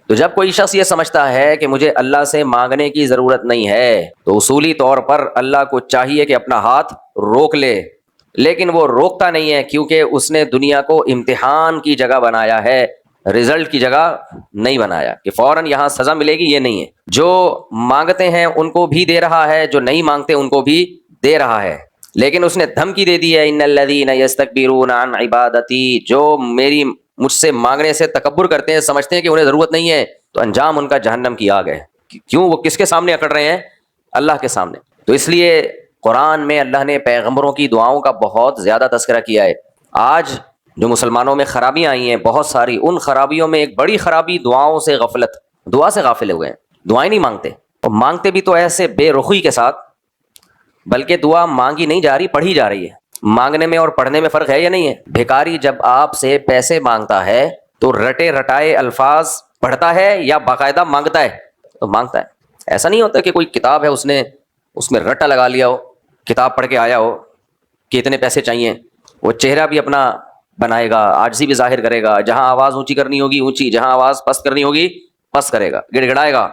تو جب کوئی شخص یہ سمجھتا ہے کہ مجھے اللہ سے مانگنے کی ضرورت نہیں ہے تو اصولی طور پر اللہ کو چاہیے کہ اپنا ہاتھ روک لے، لیکن وہ روکتا نہیں ہے کیونکہ اس نے دنیا کو امتحان کی جگہ بنایا ہے، رزلٹ کی جگہ نہیں بنایا کہ فوراً یہاں سزا ملے گی، یہ نہیں ہے۔ جو مانگتے ہیں ان کو بھی دے رہا ہے، جو نہیں مانگتے ان کو بھی دے رہا ہے، لیکن اس نے دھمکی دے دی ہے، ان الذین یستکبرون عن عبادتی، جو مجھ سے مانگنے سے تکبر کرتے ہیں، سمجھتے ہیں کہ انہیں ضرورت نہیں ہے، تو انجام ان کا جہنم کی آگ ہے۔ کیوں؟ وہ کس کے سامنے اکڑ رہے ہیں؟ اللہ کے سامنے۔ تو اس لیے قرآن میں اللہ نے پیغمبروں کی دعاؤں کا بہت زیادہ تذکرہ کیا ہے۔ آج جو مسلمانوں میں خرابیاں آئی ہیں بہت ساری، ان خرابیوں میں ایک بڑی خرابی دعاؤں سے غفلت، دعا سے غافل ہوئے ہیں، دعائیں نہیں مانگتے، اور مانگتے بھی تو ایسے بے رخی کے ساتھ، بلکہ دعا مانگی نہیں جا رہی، پڑھی جا رہی ہے۔ مانگنے میں اور پڑھنے میں فرق ہے یا نہیں ہے؟ بھیکاری جب آپ سے پیسے مانگتا ہے تو رٹے رٹائے الفاظ پڑھتا ہے یا باقاعدہ مانگتا ہے؟ تو مانگتا ہے۔ ایسا نہیں ہوتا کہ کوئی کتاب ہے اس میں رٹا لگا لیا ہو، کتاب پڑھ کے آیا ہو کہ اتنے پیسے چاہیے، وہ چہرہ بھی اپنا بنائے گا، عاجزی بھی ظاہر کرے گا، جہاں آواز اونچی کرنی ہوگی اونچی، جہاں آواز پست کرنی ہوگی پست کرے گا، گڑ گڑائے گا،